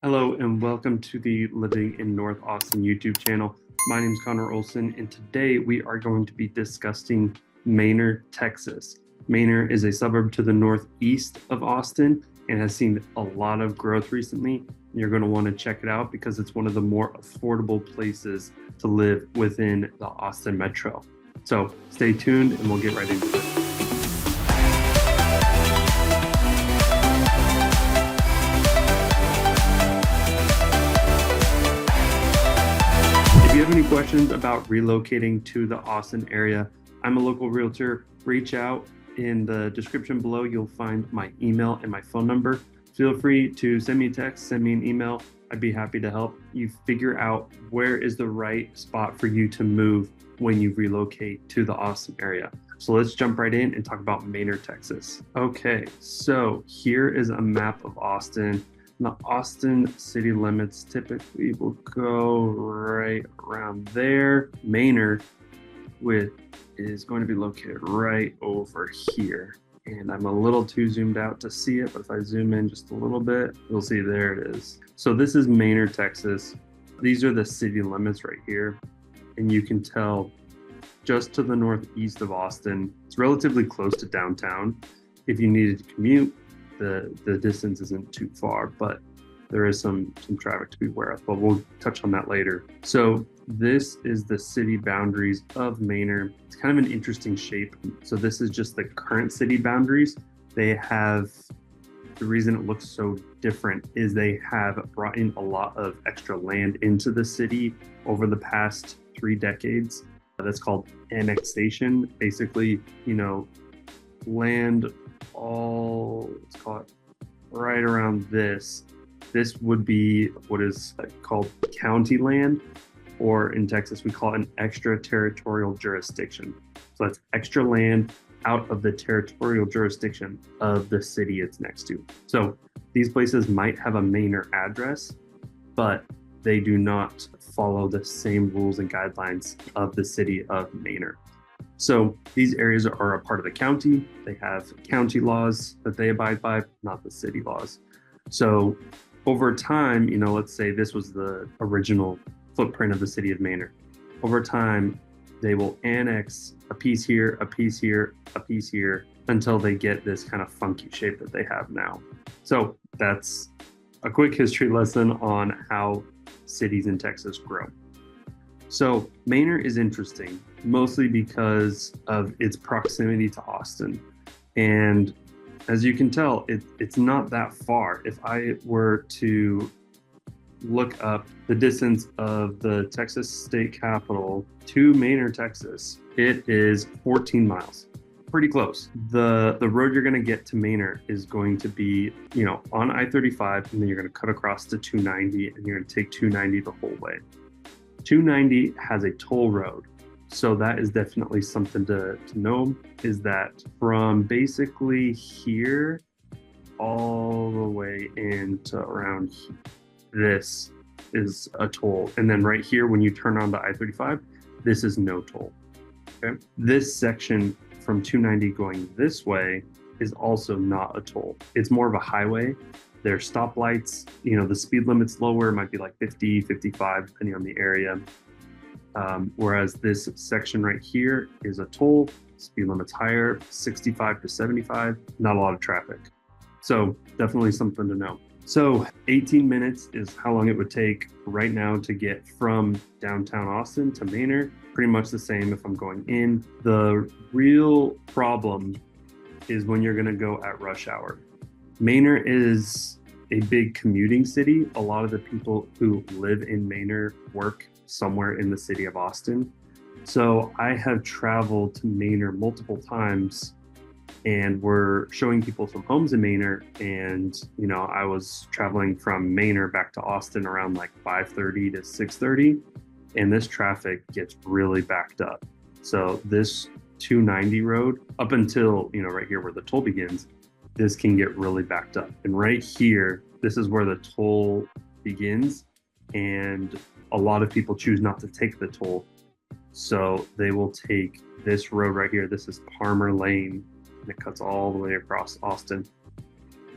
Hello and welcome to the Living in North Austin YouTube channel. My name is Connor Olson and today we are going to be discussing Manor, Texas. Manor is a suburb to the northeast of Austin and has seen a lot of growth recently. You're going to want to check it out because it's one of the more affordable places to live within the Austin metro. So stay tuned and we'll get right into it. If you have any questions about relocating to the Austin area, I'm a local realtor. Reach out in the description below. You'll find my email and my phone number. Feel free to send me a text, send me an email. I'd be happy to help you figure out where is the right spot for you to move when you relocate to the Austin area. So let's jump right in and talk about Manor, Texas. Okay, so here is a map of Austin. The Austin city limits typically will go right around there. Manor is going to be located right over here. And I'm a little too zoomed out to see it, but if I zoom in just a little bit, you'll see there it is. So this is Manor, Texas. These are the city limits right here. And you can tell just to the northeast of Austin, it's relatively close to downtown. If you needed to commute, the distance isn't too far, but there is some traffic to be aware of, but we'll touch on that later. So this is the city boundaries of Manor. It's kind of an interesting shape. So this is just the current city boundaries. The reason it looks so different is they have brought in a lot of extra land into the city over the past 3 decades. That's called annexation. Basically, land let's call it right around this. This would be what is called county land, or in Texas, we call it an extraterritorial jurisdiction. So that's extra land out of the territorial jurisdiction of the city it's next to. So these places might have a Manor address, but they do not follow the same rules and guidelines of the city of Manor. So these areas are a part of the county. They have county laws that they abide by, not the city laws. So over time, let's say this was the original footprint of the city of Manor. Over time, they will annex a piece here, a piece here, a piece here, until they get this kind of funky shape that they have now. So that's a quick history lesson on how cities in Texas grow. So Manor is interesting, mostly because of its proximity to Austin. And as you can tell, it's not that far. If I were to look up the distance of the Texas state capital to Manor, Texas, it is 14 miles. Pretty close. The road you're going to get to Manor is going to be, on I-35, and then you're going to cut across to 290, and you're going to take 290 the whole way. 290 has a toll road. So that is definitely something to know, is that from basically here all the way into around here, this is a toll. And then right here, when you turn on the I-35, this is no toll. Okay. This section from 290 going this way is also not a toll. It's more of a highway. There's stoplights, the speed limit's lower, it might be like 50, 55, depending on the area. Whereas this section right here is a toll, speed limit's higher, 65 to 75, not a lot of traffic. So definitely something to know. So 18 minutes is how long it would take right now to get from downtown Austin to Manor. Pretty much the same if I'm going in. The real problem is when you're gonna go at rush hour. Manor is a big commuting city. A lot of the people who live in Manor work somewhere in the city of Austin. So I have traveled to Manor multiple times, and we're showing people some homes in Manor. And, I was traveling from Manor back to Austin around like 5:30 to 6:30, and this traffic gets really backed up. So this 290 road up until, right here where the toll begins, this can get really backed up. And right here, this is where the toll begins. And a lot of people choose not to take the toll. So they will take this road right here. This is Palmer Lane, and it cuts all the way across Austin.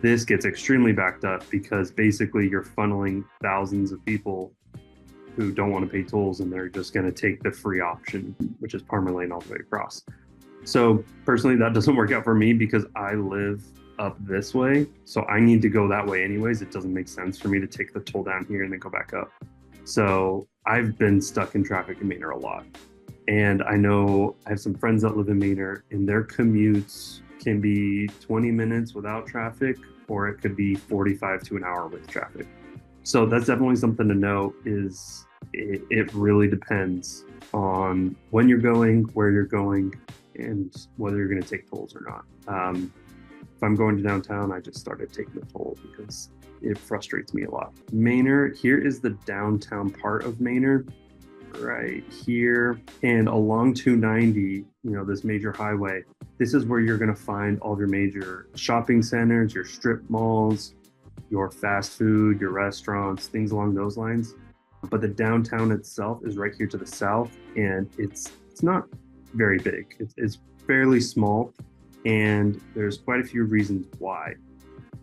This gets extremely backed up because basically you're funneling thousands of people who don't want to pay tolls and they're just going to take the free option, which is Palmer Lane all the way across. So personally, that doesn't work out for me because I live up this way. So I need to go that way anyways. It doesn't make sense for me to take the toll down here and then go back up. So I've been stuck in traffic in Manor a lot. And I know I have some friends that live in Manor and their commutes can be 20 minutes without traffic, or it could be 45 to an hour with traffic. So that's definitely something to know is it really depends on when you're going, where you're going, and whether you're going to take tolls or not. If I'm going to downtown, I just started taking the toll because it frustrates me a lot. Manor, here is the downtown part of Manor, right here. And along 290, this major highway, this is where you're going to find all of your major shopping centers, your strip malls, your fast food, your restaurants, things along those lines. But the downtown itself is right here to the south, and it's not very big. It's fairly small, and there's quite a few reasons why.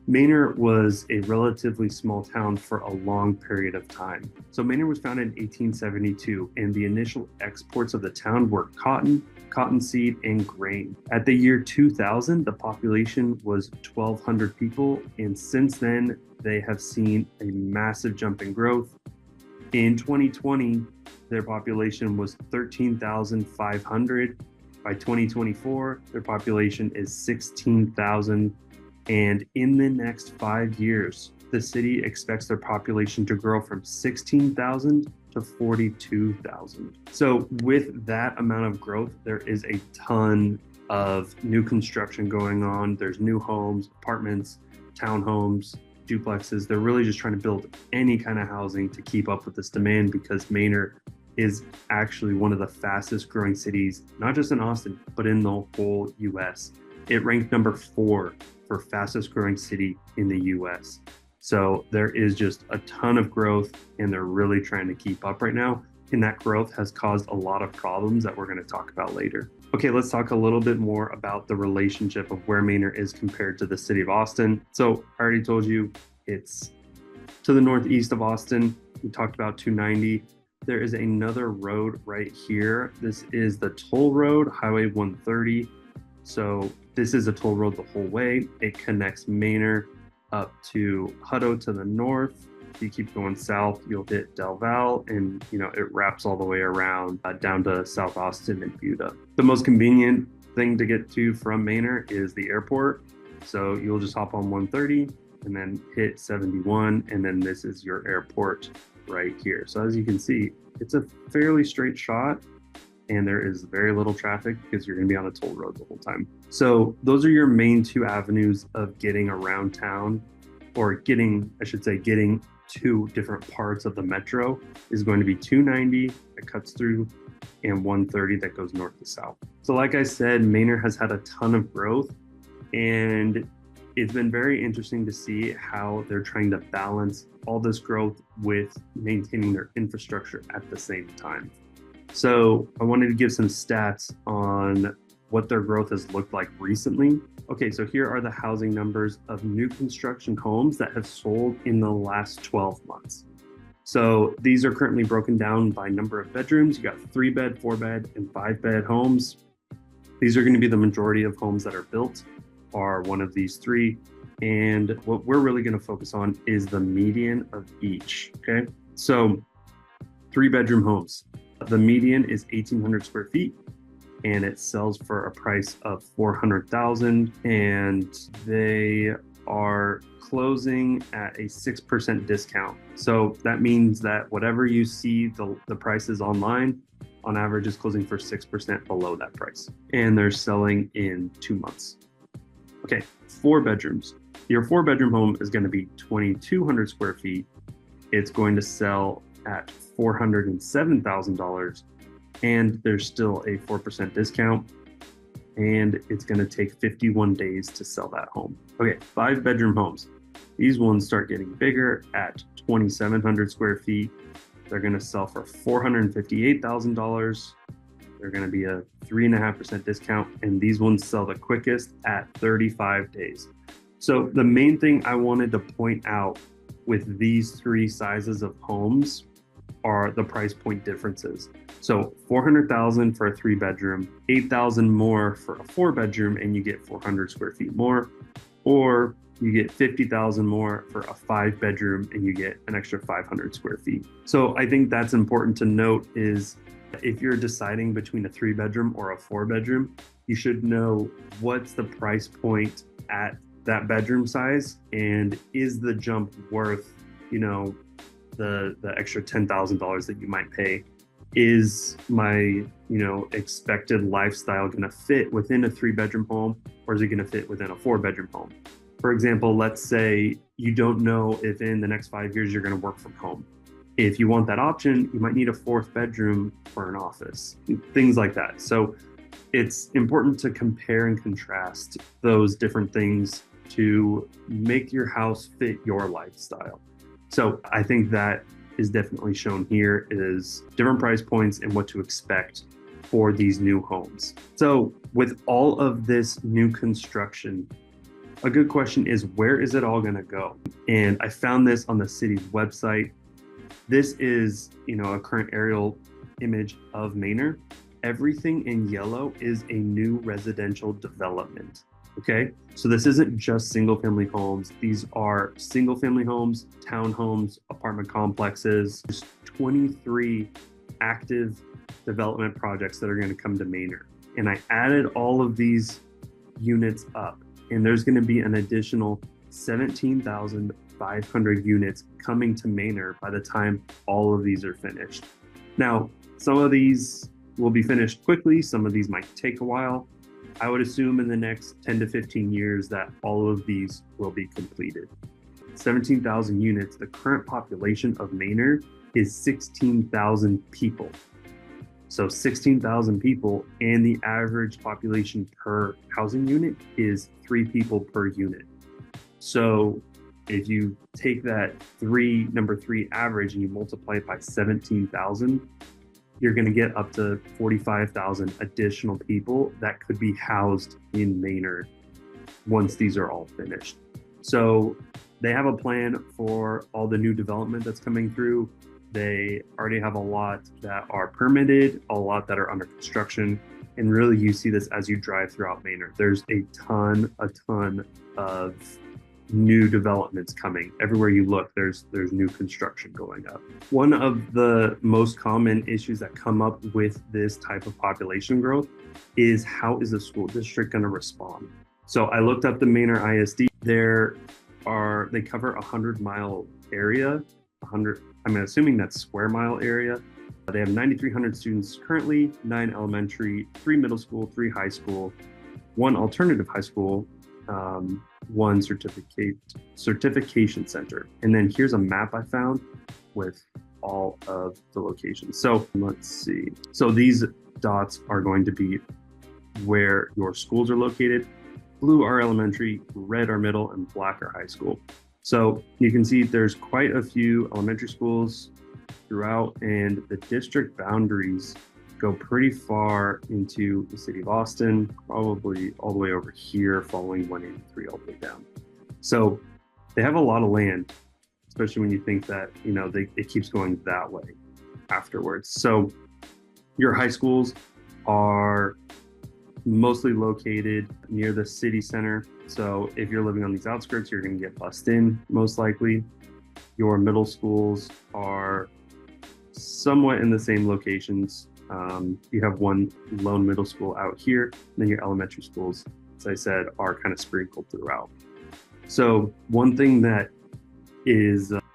Manor was a relatively small town for a long period of time. So Manor was founded in 1872, and the initial exports of the town were cotton, cottonseed, and grain. At the year 2000, the population was 1,200 people, and since then, they have seen a massive jump in growth. In 2020, their population was 13,500. By 2024, their population is 16,000. And in the next 5 years, the city expects their population to grow from 16,000 to 42,000. So with that amount of growth, there is a ton of new construction going on. There's new homes, apartments, townhomes, duplexes. They're really just trying to build any kind of housing to keep up with this demand because Manor is actually one of the fastest growing cities, not just in Austin, but in the whole US. It ranked number 4 for fastest growing city in the US. So there is just a ton of growth and they're really trying to keep up right now. And that growth has caused a lot of problems that we're going to talk about later. Okay, let's talk a little bit more about the relationship of where Manor is compared to the city of Austin. So I already told you it's to the northeast of Austin. We talked about 290. There is another road right here. This is the toll road, Highway 130. So this is a toll road the whole way. It connects Manor up to Hutto to the north. If you keep going south, you'll hit Del Val, and it wraps all the way around down to South Austin and Buda. The most convenient thing to get to from Manor is the airport. So you'll just hop on 130 and then hit 71, and then this is your airport right here. So as you can see, it's a fairly straight shot. And there is very little traffic because you're going to be on a toll road the whole time. So those are your main 2 avenues of getting around town, or getting to different parts of the metro is going to be 290 that cuts through and 130 that goes north to south. So like I said, Manor has had a ton of growth, and it's been very interesting to see how they're trying to balance all this growth with maintaining their infrastructure at the same time. So I wanted to give some stats on what their growth has looked like recently. Okay, so here are the housing numbers of new construction homes that have sold in the last 12 months. So these are currently broken down by number of bedrooms. You got 3-bed, 4-bed, and 5-bed homes. These are going to be the majority of homes that are built are one of these 3. And what we're really going to focus on is the median of each, okay? So 3-bedroom homes. The median is 1,800 square feet, and it sells for a price of $400,000, and they are closing at a 6% discount. So that means that whatever you see the prices online, on average is closing for 6% below that price, and they're selling in 2 months. Okay, 4 bedrooms. Your 4-bedroom home is going to be 2,200 square feet. It's going to sell at $407,000, and there's still a 4% discount, and it's going to take 51 days to sell that home. Okay, 5-bedroom homes. These ones start getting bigger at 2,700 square feet. They're going to sell for $458,000. They're going to be a 3.5% discount, and these ones sell the quickest at 35 days. So the main thing I wanted to point out with these three sizes of homes are the price point differences. So 400,000 for a 3 bedroom, 8,000 more for a 4 bedroom, and you get 400 square feet more, or you get 50,000 more for a 5 bedroom and you get an extra 500 square feet. So I think that's important to note is if you're deciding between a 3 bedroom or a 4 bedroom, you should know what's the price point at that bedroom size and is the jump worth, you know, the extra $10,000 that you might pay. Is my, expected lifestyle going to fit within a 3 bedroom home, or is it going to fit within a 4 bedroom home? For example, let's say you don't know if in the next 5 years you're going to work from home. If you want that option, you might need a fourth bedroom for an office, things like that. So it's important to compare and contrast those different things to make your house fit your lifestyle. So I think that is definitely shown here is different price points and what to expect for these new homes. So with all of this new construction, a good question is, where is it all going to go? And I found this on the city's website. This is, a current aerial image of Manor. Everything in yellow is a new residential development. Okay, so this isn't just single family homes. These are single family homes, townhomes, apartment complexes. There's 23 active development projects that are going to come to Manor. And I added all of these units up, and there's going to be an additional 17,500 units coming to Manor by the time all of these are finished. Now, some of these will be finished quickly, some of these might take a while. I would assume in the next 10 to 15 years that all of these will be completed. 17,000 units, the current population of Manor is 16,000 people. So 16,000 people, and the average population per housing unit is 3 people per unit. So if you take that number three average and you multiply it by 17,000, you're going to get up to 45,000 additional people that could be housed in Manor once these are all finished. So they have a plan for all the new development that's coming through. They already have a lot that are permitted, a lot that are under construction. And really you see this as you drive throughout Manor. There's a ton of new developments coming. Everywhere you look, there's new construction going up. One of the most common issues that come up with this type of population growth is, how is the school district going to respond? So I looked up the Manor ISD. They cover 100-mile area. I'm assuming that's square mile area. They have 9,300 students currently, 9 elementary, 3 middle school, 3 high school, 1 alternative high school, 1 certification center. And then here's a map I found with all of the locations. So let's see. So these dots are going to be where your schools are located. Blue are elementary, red are middle, and black are high school. So you can see there's quite a few elementary schools throughout, and the district boundaries go pretty far into the city of Austin, probably all the way over here, following 183 all the way down. So they have a lot of land, especially when you think that, it keeps going that way afterwards. So your high schools are mostly located near the city center. So if you're living on these outskirts, you're going to get bussed in, most likely. Your middle schools are somewhat in the same locations. You have one lone middle school out here, and then your elementary schools, as I said, are kind of sprinkled throughout. So one thing that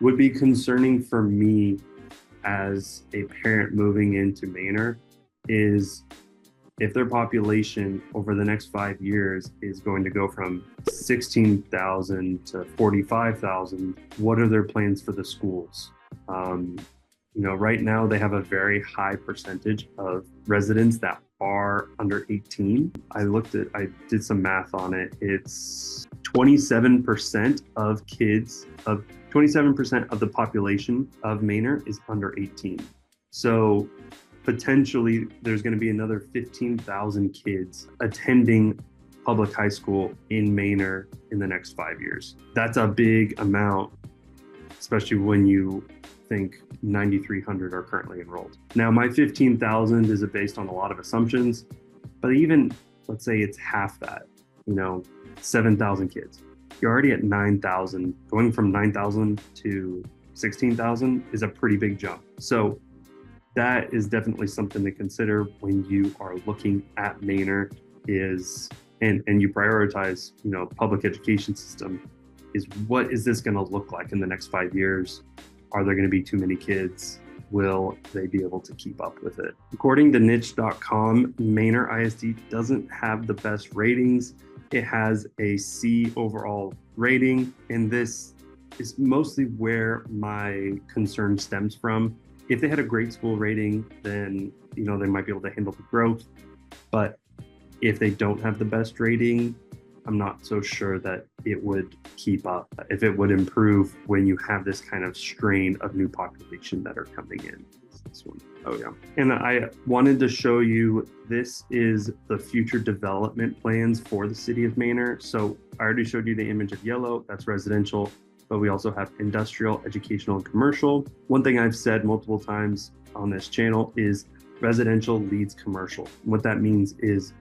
would be concerning for me as a parent moving into Manor is if their population over the next 5 years is going to go from 16,000 to 45,000, what are their plans for the schools? Right now they have a very high percentage of residents that are under 18. I did some math on it. It's 27% of 27% of the population of Manor is under 18. So potentially there's going to be another 15,000 kids attending public high school in Manor in the next 5 years. That's a big amount, especially when you think 9,300 are currently enrolled. Now, my 15,000 is based on a lot of assumptions, but even let's say it's half that, 7,000 kids. You're already at 9,000. Going from 9,000 to 16,000 is a pretty big jump. So that is definitely something to consider when you are looking at Manor and you prioritize, public education system, is what is this going to look like in the next 5 years? Are there going to be too many kids? Will they be able to keep up with it? According to niche.com, Manor ISD doesn't have the best ratings. It has a C overall rating, and this is mostly where my concern stems from. If they had a great school rating, then they might be able to handle the growth. But if they don't have the best rating, I'm not so sure that it would keep up, if it would improve when you have this kind of strain of new population that are coming in. This one. Oh yeah. And I wanted to show you, this is the future development plans for the city of Manor. So I already showed you the image of yellow, that's residential, but we also have industrial, educational, and commercial. One thing I've said multiple times on this channel is residential leads commercial. What that means is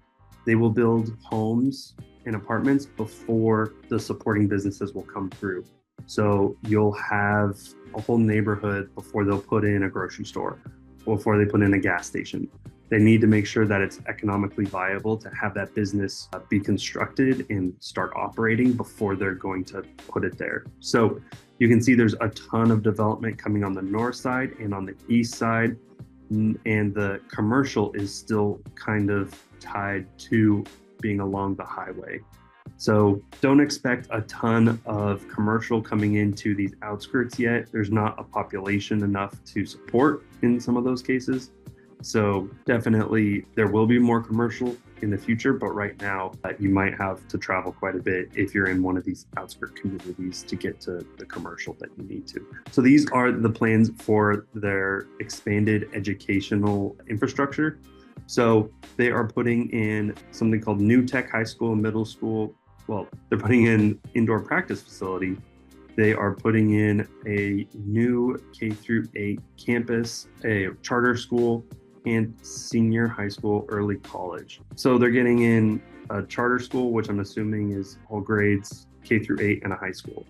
they will build homes and apartments before the supporting businesses will come through. So you'll have a whole neighborhood before they'll put in a grocery store, before they put in a gas station. They need to make sure that it's economically viable to have that business be constructed and start operating before they're going to put it there. So you can see there's a ton of development coming on the north side and on the east side, and the commercial is still kind of tied to being along the highway. So don't expect a ton of commercial coming into these outskirts yet. There's not a population enough to support in some of those cases. So definitely there will be more commercial in the future, but right now you might have to travel quite a bit if you're in one of these outskirt communities to get to the commercial that you need to. So these are the plans for their expanded educational infrastructure. So they are putting in something called New Tech High School and Middle School. Well, they're putting in indoor practice facility. They are putting in a new K-8 campus, a charter school, and senior high school, early college. So they're getting in a charter school, which I'm assuming is all grades, K-8, and a high school.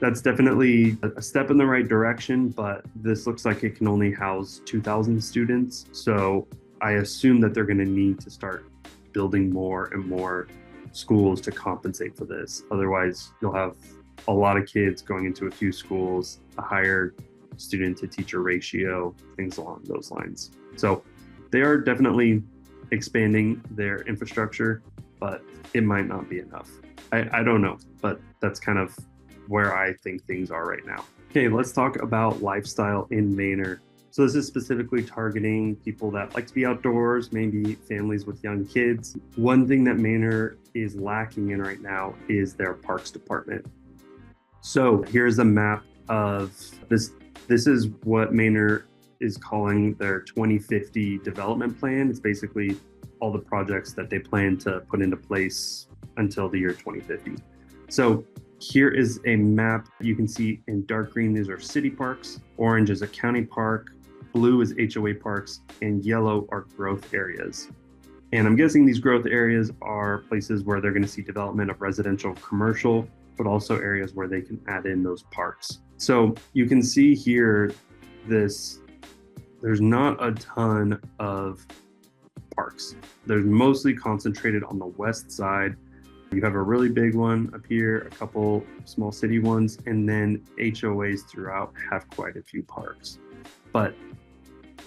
That's definitely a step in the right direction, but this looks like it can only house 2,000 students. So I assume that they're going to need to start building more and more schools to compensate for this. Otherwise, you'll have a lot of kids going into a few schools, a higher student to teacher ratio, things along those lines. So they are definitely expanding their infrastructure, but it might not be enough. I don't know, but that's kind of where I think things are right now. Okay, let's talk about lifestyle in Manor. So this is specifically targeting people that like to be outdoors, maybe families with young kids. One thing that Manor is lacking in right now is their parks department. So here's a map of this. This is what Manor is calling their 2050 development plan. It's basically all the projects that they plan to put into place until the year 2050. So here is a map. You can see in dark green, these are city parks. Orange is a county park. Blue is HOA parks, and yellow are growth areas. And I'm guessing these growth areas are places where they're going to see development of residential, commercial, but also areas where they can add in those parks. So you can see here, there's not a ton of parks. They're mostly concentrated on the west side. You have a really big one up here, a couple small city ones, and then HOAs throughout have quite a few parks, but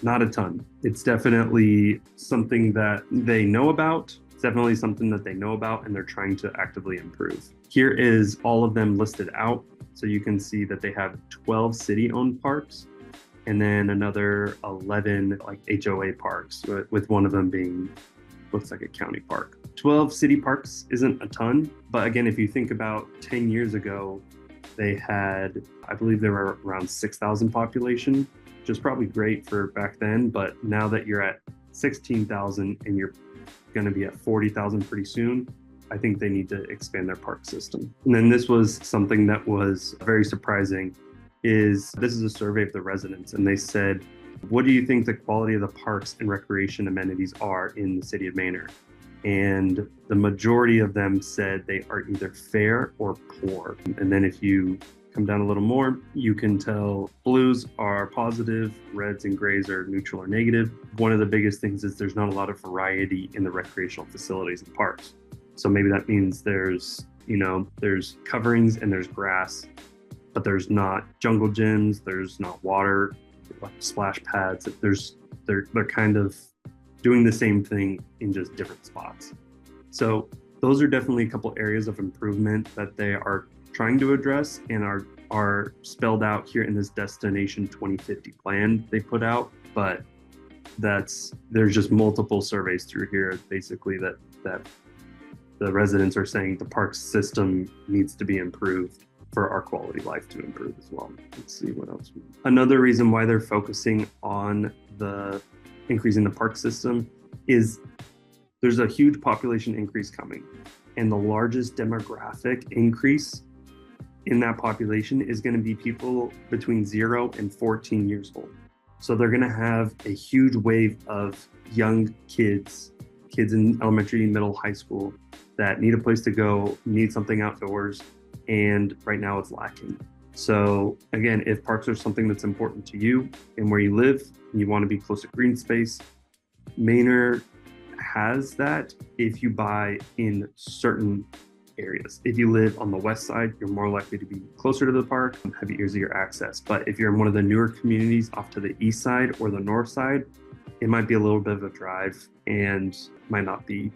not a ton. It's definitely something that they know about. It's definitely something that they know about and they're trying to actively improve. Here is all of them listed out. So you can see that they have 12 city-owned parks and then another 11 like HOA parks, with one of them being, looks like a county park. 12 city parks isn't a ton, but again, if you think about 10 years ago, they had, I believe there were around 6,000 population, which is probably great for back then, but now that you're at 16,000 and you're going to be at 40,000 pretty soon, I think they need to expand their park system. And then this was something that was very surprising, is this is a survey of the residents, and they said, what do you think the quality of the parks and recreation amenities are in the city of Manor? And the majority of them said they are either fair or poor. And then if you come down a little more, you can tell blues are positive, reds and grays are neutral or negative. One of the biggest things is there's not a lot of variety in the recreational facilities and parks. So maybe that means there's coverings and there's grass, but there's not jungle gyms, there's not water, like splash pads. They're kind of doing the same thing in just different spots. So those are definitely a couple areas of improvement that they are trying to address and are spelled out here in this Destination 2050 plan they put out. But there's just multiple surveys through here basically that the residents are saying the park system needs to be improved for our quality of life to improve as well. Let's see what else. Another reason why they're focusing on the increasing the park system is there's a huge population increase coming, and the largest demographic increase in that population is going to be people between 0 and 14 years old. So they're going to have a huge wave of young kids in elementary, middle, high school that need a place to go, need something outdoors, and right now it's lacking. So again, if parks are something that's important to you and where you live, and you want to be close to green space, Manor has that if you buy in certain areas. If you live on the west side, you're more likely to be closer to the park and have easier access. But if you're in one of the newer communities off to the east side or the north side, it might be a little bit of a drive and might not be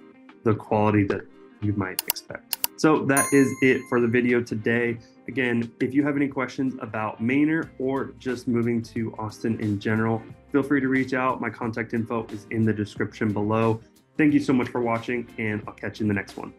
the quality that you might expect. So that is it for the video today. Again, if you have any questions about Manor or just moving to Austin in general, feel free to reach out. My contact info is in the description below. Thank you so much for watching, and I'll catch you in the next one.